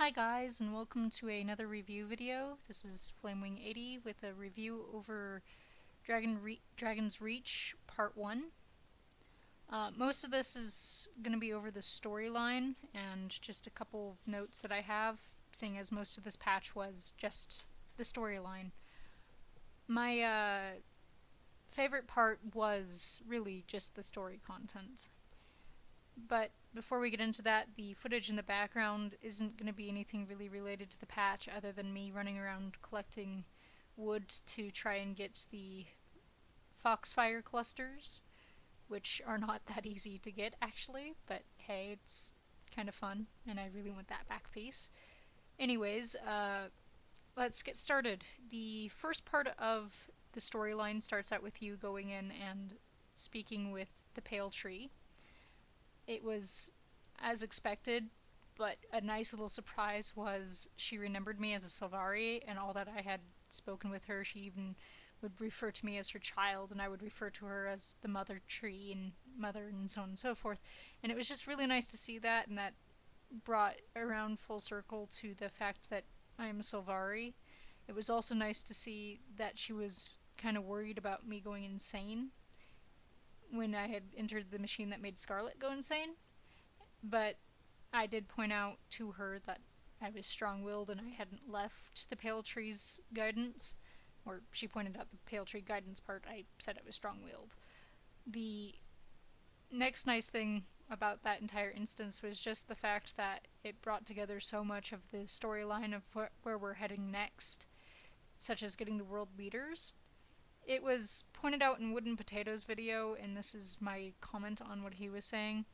Hi guys, and welcome to another review video. This is Flamewing80 with a review over Dragon's Reach Part 1. Most of this is going to be over the storyline and just a couple of notes that I have, seeing as most of this patch was just the storyline. My favorite part was really just the story content. But before we get into that, the footage in the background isn't going to be anything really related to the patch other than me running around collecting wood to try and get the foxfire clusters, which are not that easy to get actually, but hey, it's kind of fun and I really want that back piece. Anyways, let's get started. The first part of the storyline starts out with you going in and speaking with the Pale Tree. It was as expected, but a nice little surprise was she remembered me as a Sylvari, and all that I had spoken with her, she even would refer to me as her child, and I would refer to her as the mother tree and mother and so on and so forth. And it was just really nice to see that, and that brought around full circle to the fact that I am a Sylvari. It was also nice to see that she was kind of worried about me going insane when I had entered the machine that made Scarlet go insane. But I did point out to her that I was strong-willed and I hadn't left the Pale Tree's guidance. Or she pointed out the Pale Tree guidance part, I said I was strong-willed. The next nice thing about that entire instance was just the fact that it brought together so much of the storyline of where we're heading next, such as getting the world leaders. It was pointed out in Wooden Potatoes video, and this is my comment on what he was saying,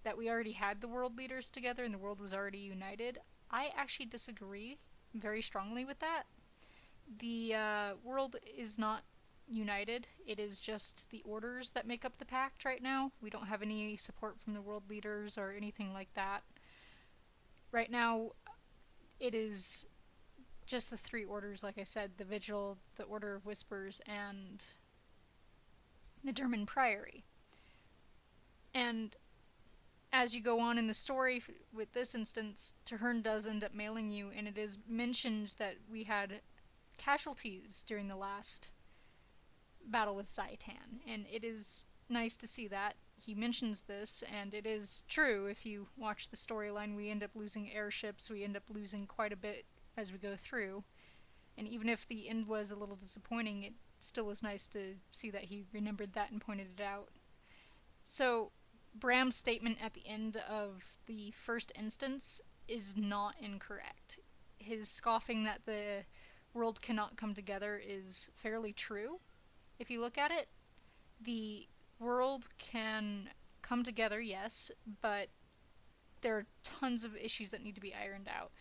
that we already had the world leaders together and the world was already united. I actually disagree very strongly with that. The world is not united. It is just the orders that make up the pact right now. We don't have any support from the world leaders or anything like that. Right now, it is just the three orders, like I said, the Vigil, the Order of Whispers, and the German Priory. And as you go on in the story with this instance, Tehern does end up mailing you, and it is mentioned that we had casualties during the last battle with Zaitan, and it is nice to see that. He mentions this, and it is true. If you watch the storyline, we end up losing airships, we end up losing quite a bit as we go through, and even if the end was a little disappointing, it still was nice to see that he remembered that and pointed it out. So Bram's statement at the end of the first instance is not incorrect. His scoffing that the world cannot come together is fairly true. If you look at it, the world can come together, yes, but there are tons of issues that need to be ironed out.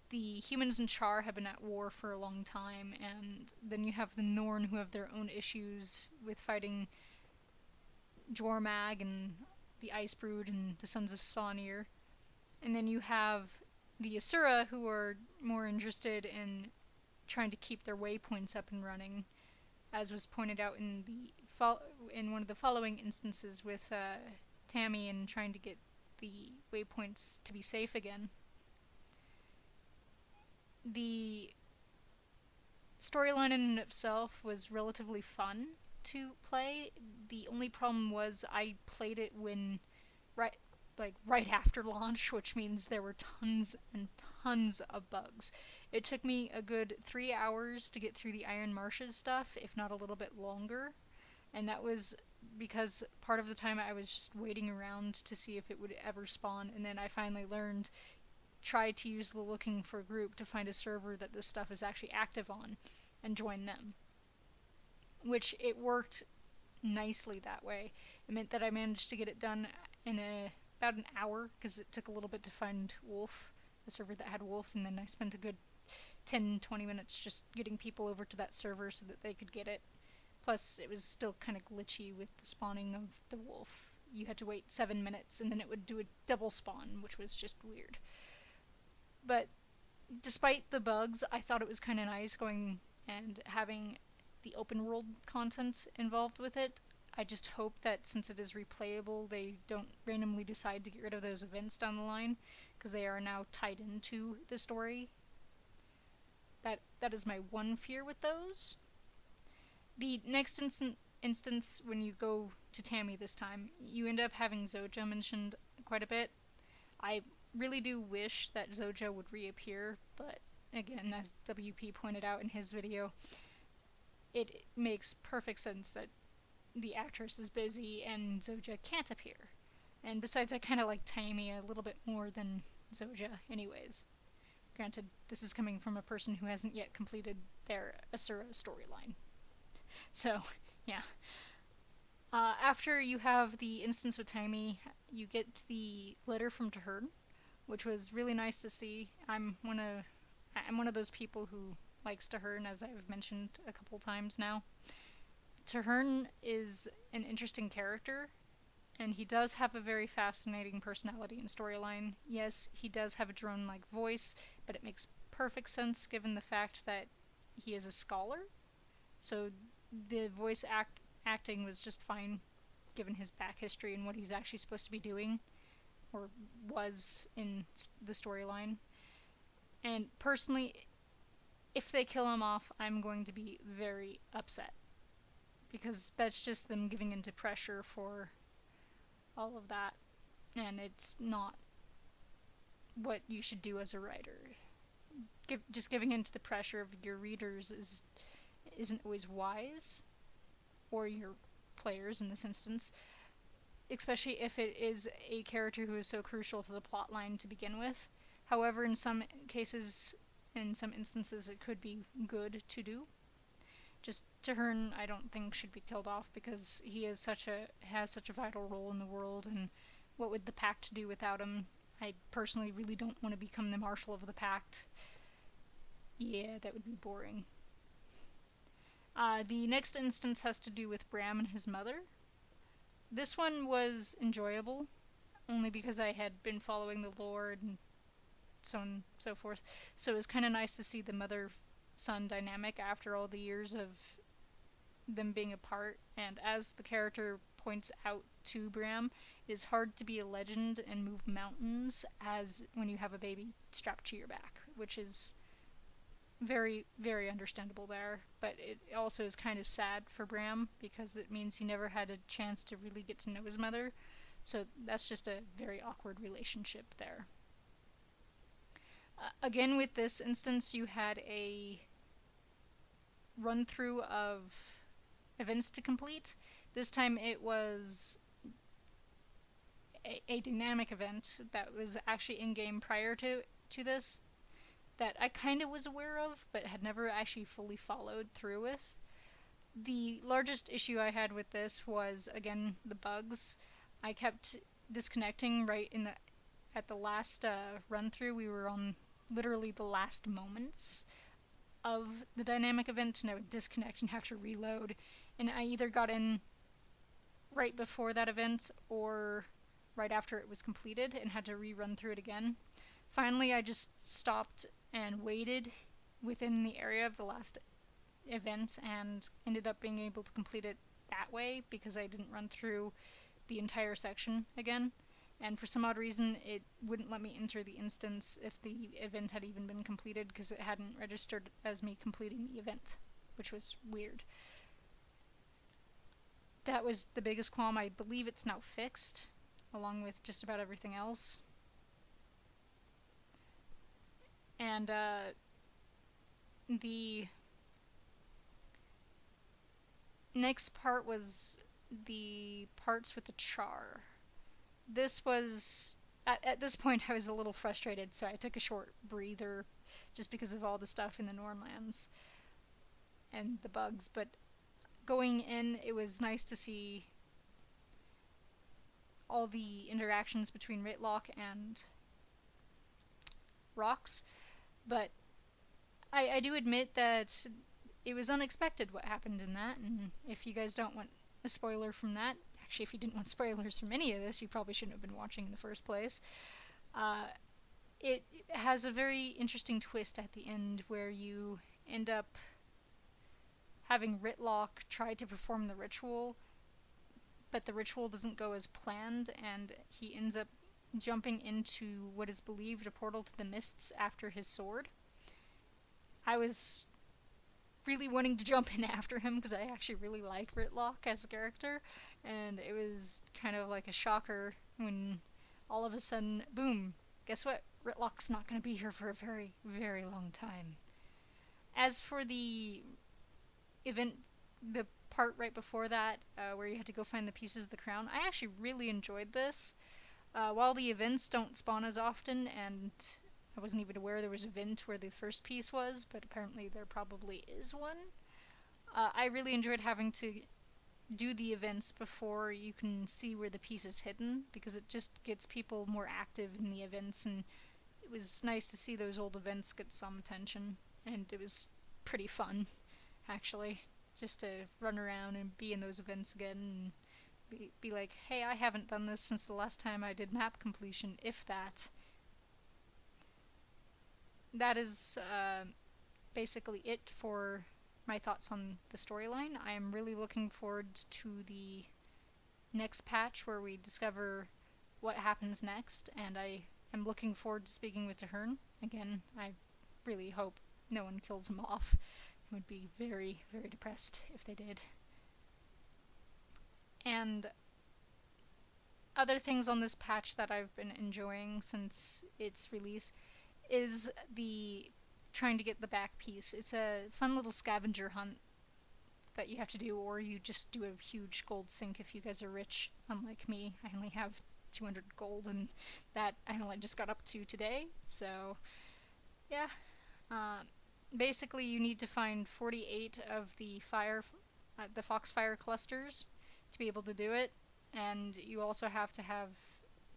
The humans in Char have been at war for a long time, and then you have the Norn who have their own issues with fighting Jormag and the Ice Brood and the Sons of Svanir. And then you have the Asura who are more interested in trying to keep their waypoints up and running, as was pointed out in one of the following instances with Tammy and trying to get the waypoints to be safe again. The storyline in itself was relatively fun to play. The only problem was I played it when right after launch, which means there were tons and tons of bugs. It took me a good 3 hours to get through the Iron Marshes stuff, if not a little bit longer, and that was because part of the time I was just waiting around to see if it would ever spawn, and then I finally learned, try to use the looking for group to find a server that this stuff is actually active on and join them, which it worked nicely that way. It meant that I managed to get it done in about an hour, because it took a little bit to find Wolf, the server that had Wolf, and then I spent a good 10-20 minutes just getting people over to that server so that they could get it. Plus, it was still kind of glitchy with the spawning of the Wolf. You had to wait 7 minutes, and then it would do a double spawn, which was just weird. But despite the bugs, I thought it was kind of nice going and having the open world content involved with it. I just hope that since it is replayable, they don't randomly decide to get rid of those events down the line, because they are now tied into the story. That is my one fear with those. The next instance, when you go to Tammy this time, you end up having Zoja mentioned quite a bit. I really do wish that Zoja would reappear, but again, as WP pointed out in his video, it makes perfect sense that the actress is busy and Zoja can't appear. And besides, I kind of like Tammy a little bit more than Zoja anyways. Granted, this is coming from a person who hasn't yet completed their Asura storyline. So, yeah. After you have the instance with Tammy, you get the letter from Tahern, which was really nice to see. I'm one of those people who likes Tahern, as I've mentioned a couple times now. Tahern is an interesting character, and he does have a very fascinating personality and storyline. Yes, he does have a drone-like voice, but it makes perfect sense given the fact that he is a scholar. So the voice acting was just fine given his back history and what he's actually supposed to be doing, or was in the storyline. And personally, if they kill him off, I'm going to be very upset, because that's just them giving into pressure for all of that, and it's not what you should do as a writer. Just giving into the pressure of your readers isn't always wise, or your players in this instance, especially if it is a character who is so crucial to the plot line to begin with. However, in some cases, in some instances, it could be good to do. Just Tahern, I don't think should be killed off, because he has such a vital role in the world, and what would the Pact do without him? I personally really don't want to become the Marshal of the Pact. Yeah, that would be boring. The next instance has to do with Bram and his mother. This one was enjoyable, only because I had been following the lore and so on and so forth. So it was kind of nice to see the mother-son dynamic after all the years of them being apart. And as the character points out to Bram, it is hard to be a legend and move mountains as when you have a baby strapped to your back, which is very, very understandable there. But it also is kind of sad for Bram, because it means he never had a chance to really get to know his mother. So that's just a very awkward relationship there. Again, with this instance, you had a run-through of events to complete. This time it was a dynamic event that was actually in-game prior to this, that I kind of was aware of, but had never actually fully followed through with. The largest issue I had with this was, again, the bugs. I kept disconnecting right at the last run-through. We were on literally the last moments of the dynamic event, and I would disconnect and have to reload. And I either got in right before that event or right after it was completed and had to rerun through it again. Finally, I just stopped and waited within the area of the last event and ended up being able to complete it that way, because I didn't run through the entire section again. And for some odd reason, it wouldn't let me enter the instance if the event had even been completed, because it hadn't registered as me completing the event, which was weird. That was the biggest qualm. I believe it's now fixed, along with just about everything else. And the next part was the parts with the char. This was, at this point I was a little frustrated, so I took a short breather just because of all the stuff in the Normlands and the bugs. But going in, it was nice to see all the interactions between Ritlock and Rox, but I do admit that it was unexpected what happened in that, and if you guys don't want a spoiler from that, actually if you didn't want spoilers from any of this, you probably shouldn't have been watching in the first place. It has a very interesting twist at the end where you end up having Ritlock try to perform the ritual but the ritual doesn't go as planned, and he ends up jumping into what is believed a portal to the mists after his sword. I was really wanting to jump in after him because I actually really like Ritlock as a character, and it was kind of like a shocker when all of a sudden, boom, guess what? Ritlock's not going to be here for a very, very long time. As for the event, the part right before that, where you had to go find the pieces of the crown, I actually really enjoyed this. While the events don't spawn as often, and I wasn't even aware there was an event where the first piece was, but apparently there probably is one. I really enjoyed having to do the events before you can see where the piece is hidden, because it just gets people more active in the events, and it was nice to see those old events get some attention, and it was pretty fun, actually, just to run around and be in those events again and be like, hey, I haven't done this since the last time I did map completion, if that. That is basically it for my thoughts on the storyline. I am really looking forward to the next patch where we discover what happens next, and I am looking forward to speaking with Tahern. Again, I really hope no one kills him off. I would be very, very depressed if they did. And other things on this patch that I've been enjoying since its release is the trying to get the back piece. It's a fun little scavenger hunt that you have to do, or you just do a huge gold sink if you guys are rich, unlike me. I only have 200 gold, and that I only just got up to today, so yeah. Basically, you need to find 48 of the foxfire clusters to be able to do it, and you also have to have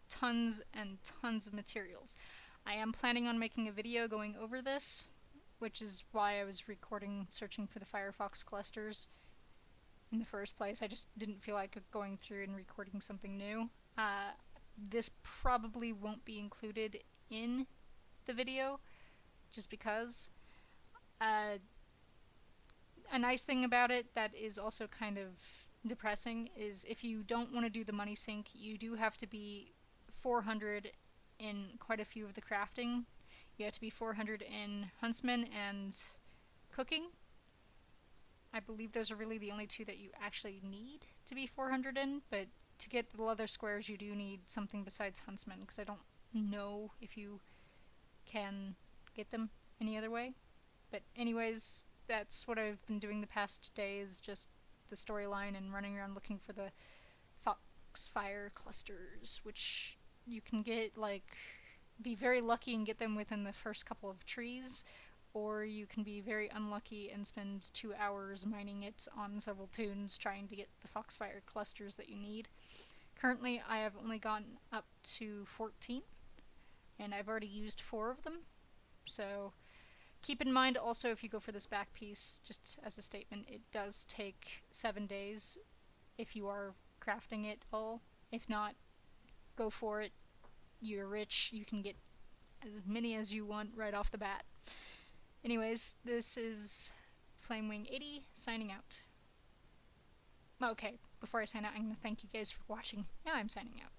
tons and tons of materials. I am planning on making a video going over this, which is why I was searching for the Firefox clusters in the first place. I just didn't feel like going through and recording something new. This probably won't be included in the video, just because. A nice thing about it that is also kind of depressing is if you don't want to do the money sink, you do have to be 400 in quite a few of the crafting. You have to be 400 in Huntsman and Cooking. I believe those are really the only two that you actually need to be 400 in, but to get the leather squares you do need something besides Huntsman, because I don't know if you can get them any other way. But anyways, that's what I've been doing the past days, just the storyline and running around looking for the foxfire clusters, which you can get, like, be very lucky and get them within the first couple of trees, or you can be very unlucky and spend 2 hours mining it on several tunes trying to get the foxfire clusters that you need. Currently, I have only gotten up to 14, and I've already used 4 of them, so keep in mind also, if you go for this back piece, just as a statement, it does take 7 days if you are crafting it all. If not, go for it. You're rich, you can get as many as you want right off the bat. Anyways, this is Flamewing80 signing out. Okay, before I sign out, I'm going to thank you guys for watching. Now I'm signing out.